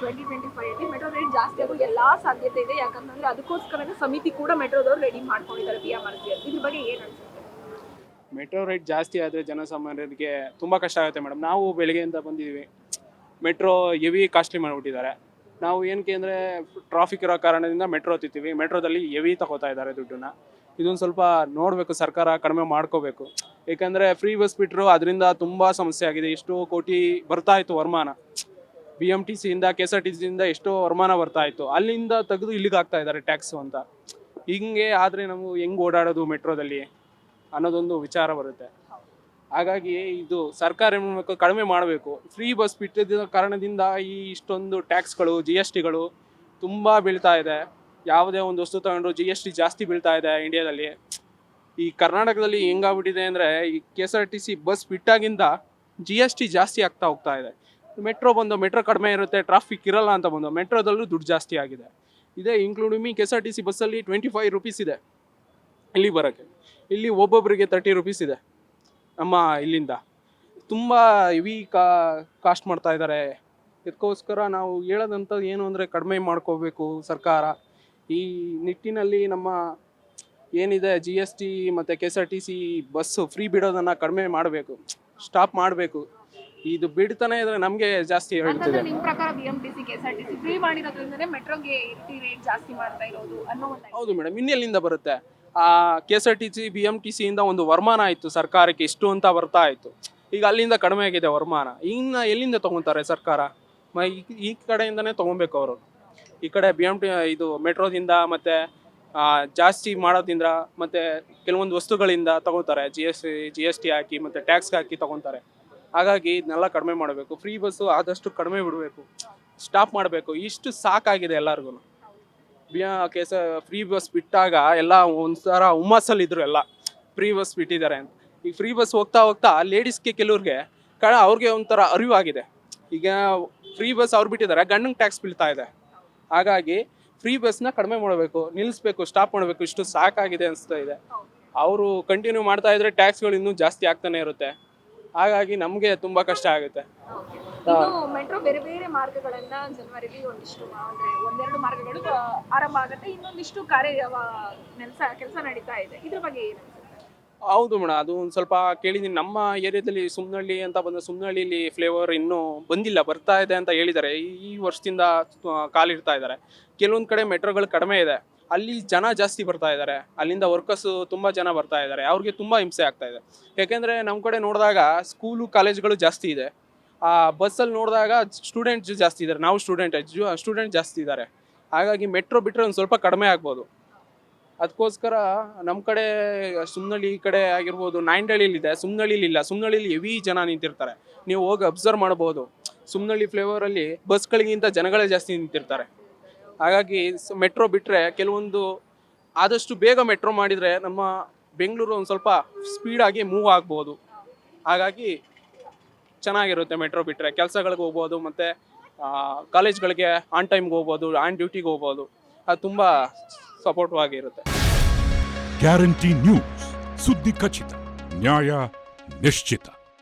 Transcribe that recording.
2025 ಅಲ್ಲಿ metro rate ಜಾಸ್ತಿ ಆಗೋ ಎಲ್ಲಾ ಸಾಧ್ಯತೆ ಇದೆ. ಯಾಕಂತಂದ್ರೆ ಅದಕ್ಕೋಸ್ಕರನೇ ಸಮಿತಿ ಕೂಡ ಮೆಟ್ರೋದವ್ರು ರೆಡಿ ಮಾಡ್ಕೊಂಡಿದ್ದಾರೆ BMRC ಅಲ್ಲಿ. ಇದ್ರ ಬಗ್ಗೆ ಏನ್ ಅನ್ಸುತ್ತೆ? ಮೆಟ್ರೋ ರೇಟ್ ಜಾಸ್ತಿ ಆದರೆ ಜನಸಾಮಾನ್ಯರಿಗೆ ತುಂಬ ಕಷ್ಟ ಆಗುತ್ತೆ ಮೇಡಮ್. ನಾವು ಬೆಳಗ್ಗೆಯಿಂದ ಬಂದಿದ್ದೀವಿ, ಮೆಟ್ರೋ ಹೆವಿ ಕಾಸ್ಟ್ಲಿ ಮಾಡಿಬಿಟ್ಟಿದ್ದಾರೆ. ನಾವು ಏನಕ್ಕೆ ಅಂದರೆ ಟ್ರಾಫಿಕ್ ಇರೋ ಕಾರಣದಿಂದ ಮೆಟ್ರೋ ಹತ್ತಿದ್ದೀವಿ. ಮೆಟ್ರೋದಲ್ಲಿ ಹೆವಿ ತಗೋತಾ ಇದ್ದಾರೆ ದುಡ್ಡನ್ನ. ಇದೊಂದು ಸ್ವಲ್ಪ ನೋಡಬೇಕು, ಸರ್ಕಾರ ಕಡಿಮೆ ಮಾಡ್ಕೋಬೇಕು. ಏಕೆಂದರೆ ಫ್ರೀ ಬಸ್ ಬಿಟ್ಟರು ಅದರಿಂದ ತುಂಬ ಸಮಸ್ಯೆ ಆಗಿದೆ. ಎಷ್ಟೋ ಕೋಟಿ ಬರ್ತಾ ಇತ್ತು ವರಮಾನ, BMTCಯಿಂದ KSRTCಯಿಂದ ಎಷ್ಟೋ ವರಮಾನ ಬರ್ತಾ ಇತ್ತು, ಅಲ್ಲಿಂದ ತೆಗೆದು ಇಲ್ಲಿಗೆ ಹಾಕ್ತಾ ಇದ್ದಾರೆ ಟ್ಯಾಕ್ಸು ಅಂತ. ಹಿಂಗೆ ಆದರೆ ನಾವು ಹೆಂಗೆ ಓಡಾಡೋದು ಮೆಟ್ರೋದಲ್ಲಿ ಅನ್ನೋದೊಂದು ವಿಚಾರ ಬರುತ್ತೆ. ಹಾಗಾಗಿ ಇದು ಸರ್ಕಾರ ಏನು ಮಾಡಬೇಕು, ಕಡಿಮೆ ಮಾಡಬೇಕು. ಫ್ರೀ ಬಸ್ ಬಿಟ್ಟಿದ್ದ ಕಾರಣದಿಂದ ಈ ಇಷ್ಟೊಂದು ಟ್ಯಾಕ್ಸ್ಗಳು GSTಗಳು ತುಂಬ ಬೀಳ್ತಾ ಇದೆ. ಯಾವುದೇ ಒಂದು ವಸ್ತು ತಗೊಂಡ್ರು GST ಜಾಸ್ತಿ ಬೀಳ್ತಾ ಇದೆ ಇಂಡಿಯಾದಲ್ಲಿ. ಈ ಕರ್ನಾಟಕದಲ್ಲಿ ಹೆಂಗಾಗ್ಬಿಟ್ಟಿದೆ ಅಂದರೆ ಈ KSRTC ಬಸ್ ಬಿಟ್ಟಾಗಿಂದ GST ಜಾಸ್ತಿ ಆಗ್ತಾ ಹೋಗ್ತಾ ಇದೆ. ಮೆಟ್ರೋ ಮೆಟ್ರೋ ಕಡಿಮೆ ಇರುತ್ತೆ, ಟ್ರಾಫಿಕ್ ಇರಲ್ಲ ಅಂತ ಬಂದು ಮೆಟ್ರೋದಲ್ಲೂ ದುಡ್ಡು ಜಾಸ್ತಿ ಆಗಿದೆ. ಇದೇ ಇನ್ಕ್ಲೂಡಿಂಗ್ KSRTC ಬಸ್ಸಲ್ಲಿ 25 ರೂಪೀಸ್ ಇದೆ ಇಲ್ಲಿ ಬರೋಕ್ಕೆ. ಇಲ್ಲಿ ಒಬ್ಬೊಬ್ಬರಿಗೆ 30 ರೂಪೀಸ್ ಇದೆ ನಮ್ಮ ಇಲ್ಲಿಂದ. ತುಂಬ ಹೆವಿ ಕಾಸ್ಟ್ ಮಾಡ್ತಾ ಇದ್ದಾರೆ. ಇದಕ್ಕೋಸ್ಕರ ನಾವು ಹೇಳೋದಂಥದ್ದು ಏನು ಅಂದರೆ ಕಡಿಮೆ ಮಾಡ್ಕೋಬೇಕು ಸರ್ಕಾರ. ಈ ನಿಟ್ಟಿನಲ್ಲಿ ನಮ್ಮ ಏನಿದೆ GST ಮತ್ತು KSRTC ಬಸ್ಸು ಫ್ರೀ ಬಿಡೋದನ್ನು ಕಡಿಮೆ ಮಾಡಬೇಕು, ಸ್ಟಾಪ್ ಮಾಡಬೇಕು. ಇದು ಬಿಡ್ತಾನೆ ಇದ್ರೆ ನಮಗೆ ಜಾಸ್ತಿ ಹೇಳ್ತಿದೆ. ನಿಮ್ಮ ಪ್ರಕಾರ BMTC KSRTC ಫ್ರೀ ಮಾಡಿರೋದ್ರಿಂದನೇ ಮೆಟ್ರೋಗೆ ರೇಟ್ ಜಾಸ್ತಿ ಮಾಡ್ತಾ ಇರೋದು ಅನ್ನೋ ಒಂದು ಹೌದು ಮೇಡಮ್. ಇನ್ನೆಲ್ಲಿಂದ ಬರುತ್ತೆ? KSRTC BMTC ಇಂದ ಒಂದು ವರಮಾನ ಆಯಿತು ಸರ್ಕಾರಕ್ಕೆ, ಇಷ್ಟು ಅಂತ ಬರ್ತಾ ಇತ್ತು. ಈಗ ಅಲ್ಲಿಂದ ಕಡಿಮೆ ಆಗಿದೆ ವರಮಾನ. ಇನ್ನು ಎಲ್ಲಿಂದ ತೊಗೊತಾರೆ ಸರ್ಕಾರ? ಈ ಕಡೆಯಿಂದನೇ ತೊಗೊಬೇಕು ಅವರು. ಈ ಕಡೆ ಇದು ಮೆಟ್ರೋದಿಂದ ಮತ್ತು ಜಾಸ್ತಿ ಮಾಡೋದ್ರಿಂದ ಮತ್ತು ಕೆಲವೊಂದು ವಸ್ತುಗಳಿಂದ ತೊಗೊತಾರೆ. GST ಹಾಕಿ ಮತ್ತು ಟ್ಯಾಕ್ಸ್ ಹಾಕಿ ತೊಗೊತಾರೆ. ಹಾಗಾಗಿ ಇದನ್ನೆಲ್ಲ ಕಡಿಮೆ ಮಾಡಬೇಕು. ಫ್ರೀ ಬಸ್ಸು ಆದಷ್ಟು ಕಡಿಮೆ ಬಿಡಬೇಕು, ಸ್ಟಾಪ್ ಮಾಡಬೇಕು. ಇಷ್ಟು ಸಾಕಾಗಿದೆ ಎಲ್ಲರಿಗೂ. ಫ್ರೀ ಬಸ್ ಬಿಟ್ಟಾಗ ಎಲ್ಲ ಒಂಥರ ಹುಮ್ಮಸ್ಸಲ್ಲಿದ್ದರು, ಎಲ್ಲ ಫ್ರೀ ಬಸ್ ಬಿಟ್ಟಿದ್ದಾರೆ ಅಂತ. ಈಗ ಫ್ರೀ ಬಸ್ ಹೋಗ್ತಾ ಹೋಗ್ತಾ ಲೇಡೀಸ್ಗೆ ಕೆಲವ್ರಿಗೆ ಅವ್ರಿಗೆ ಒಂಥರ ಅರಿವಾಗಿದೆ. ಈಗ ಫ್ರೀ ಬಸ್ ಅವ್ರು ಬಿಟ್ಟಿದ್ದಾರೆ, ಗಂಡಂಗೆ ಟ್ಯಾಕ್ಸ್ ಬೀಳ್ತಾ ಇದೆ. ಹಾಗಾಗಿ ಫ್ರೀ ಬಸ್ನ ಕಡಿಮೆ ಮಾಡಬೇಕು, ನಿಲ್ಲಿಸ್ಬೇಕು, ಸ್ಟಾಪ್ ಮಾಡಬೇಕು. ಇಷ್ಟು ಸಾಕಾಗಿದೆ ಅನಿಸ್ತಾ ಇದೆ. ಅವರು ಕಂಟಿನ್ಯೂ ಮಾಡ್ತಾ ಇದ್ರೆ ಟ್ಯಾಕ್ಸ್ಗಳು ಇನ್ನೂ ಜಾಸ್ತಿ ಆಗ್ತಾನೆ ಇರುತ್ತೆ. ಹಾಗಾಗಿ ನಮಗೆ ತುಂಬ ಕಷ್ಟ ಆಗುತ್ತೆ. ಮೆಟ್ರೋ ಬೇರೆ ಬೇರೆ ಮಾರ್ಗಗಳನ್ನ ಜನವರಿಲಿ ಒಂದಿಷ್ಟು ಅಂದ್ರೆ ಒಂದೆರಡು ಮಾರ್ಗಗಳು ಆರಂಭ ಆಗುತ್ತೆ, ಇನ್ನೊಂದಿಷ್ಟು ಕೆಲಸ ನಡೀತಾ ಇದೆ. ಇದ್ರ ಬಗ್ಗೆ ಏನು ಅನ್ಸುತ್ತೆ? ಹೌದು ಮೇಡಮ್, ಅದು ಒಂದು ಸ್ವಲ್ಪ ಕೇಳಿದ್ದೀನಿ. ನಮ್ಮ ಏರಿಯಾದಲ್ಲಿ ಸುಮ್ನಹಳ್ಳಿ ಅಂತ ಬಂದ, ಸುಮ್ನಹಳ್ಳಿಲಿ ಫ್ಲೇವರ್ ಇನ್ನೂ ಬಂದಿಲ್ಲ, ಬರ್ತಾ ಇದೆ ಅಂತ ಹೇಳಿದ್ದಾರೆ. ಈ ವರ್ಷದಿಂದ ಕಾಲಿಡ್ತಾ ಇದ್ದಾರೆ. ಕೆಲವೊಂದು ಕಡೆ ಮೆಟ್ರೋಗಳು ಕಡಿಮೆ ಇದೆ, ಅಲ್ಲಿ ಜನ ಜಾಸ್ತಿ ಬರ್ತಾ ಇದ್ದಾರೆ. ಅಲ್ಲಿಂದ ವರ್ಕರ್ಸು ತುಂಬ ಜನ ಬರ್ತಾ ಇದ್ದಾರೆ. ಅವ್ರಿಗೆ ತುಂಬ ಹಿಂಸೆ ಆಗ್ತಾ ಇದೆ. ಯಾಕೆಂದರೆ ನಮ್ಮ ಕಡೆ ನೋಡಿದಾಗ ಸ್ಕೂಲು ಕಾಲೇಜ್ಗಳು ಜಾಸ್ತಿ ಇದೆ, ಬಸ್ಸಲ್ಲಿ ನೋಡಿದಾಗ ಸ್ಟೂಡೆಂಟ್ಸ್ ಜಾಸ್ತಿ ಇದ್ದಾರೆ. ನಾವು ಸ್ಟೂಡೆಂಟ್ ಜಾಸ್ತಿ ಇದ್ದಾರೆ. ಹಾಗಾಗಿ ಮೆಟ್ರೋ ಬಿಟ್ಟರೆ ಒಂದು ಸ್ವಲ್ಪ ಕಡಿಮೆ ಆಗ್ಬೋದು. ಅದಕ್ಕೋಸ್ಕರ ನಮ್ಮ ಕಡೆ ಸುಮ್ನಹಳ್ಳಿ ಈ ಕಡೆ ಆಗಿರ್ಬೋದು, ನಾಯಂಡಹಳ್ಳಿಲಿದೆ, ಸುಮ್ನಹಳ್ಳಿಲಿಲ್ಲ. ಸುಮ್ನಹಳ್ಳಿಲಿ ಹೆವಿ ಜನ ನಿಂತಿರ್ತಾರೆ, ನೀವು ಹೋಗಿ ಅಬ್ಸರ್ವ್ ಮಾಡ್ಬೋದು. ಸುಮ್ನಹಳ್ಳಿ ಫ್ಲೇವರಲ್ಲಿ ಬಸ್ಗಳಿಗಿಂತ ಜನಗಳೇ ಜಾಸ್ತಿ ನಿಂತಿರ್ತಾರೆ. ಹಾಗಾಗಿ ಮೆಟ್ರೋ ಬಿಟ್ಟರೆ ಕೆಲವೊಂದು ಆದಷ್ಟು ಬೇಗ ಮೆಟ್ರೋ ಮಾಡಿದರೆ ನಮ್ಮ ಬೆಂಗಳೂರು ಒಂದು ಸ್ವಲ್ಪ ಸ್ಪೀಡಾಗಿ ಮೂವ್ ಆಗ್ಬೋದು. ಹಾಗಾಗಿ ಚೆನ್ನಾಗಿರುತ್ತೆ ಮೆಟ್ರೋ ಬಿಟ್ಟರೆ. ಕೆಲಸಗಳಿಗೆ ಹೋಗ್ಬೋದು ಮತ್ತು ಕಾಲೇಜ್ಗಳಿಗೆ ಆನ್ ಟೈಮ್ಗೆ ಹೋಗ್ಬೋದು, ಆನ್ ಡ್ಯೂಟಿಗೆ ಹೋಗ್ಬೋದು. ಅದು ತುಂಬ ಸಪೋರ್ಟಿವ್ ಆಗಿರುತ್ತೆ. ಗ್ಯಾರಂಟಿ ನ್ಯೂಸ್, ಸುದ್ದಿ ಖಚಿತ, ನ್ಯಾಯ ನಿಶ್ಚಿತ.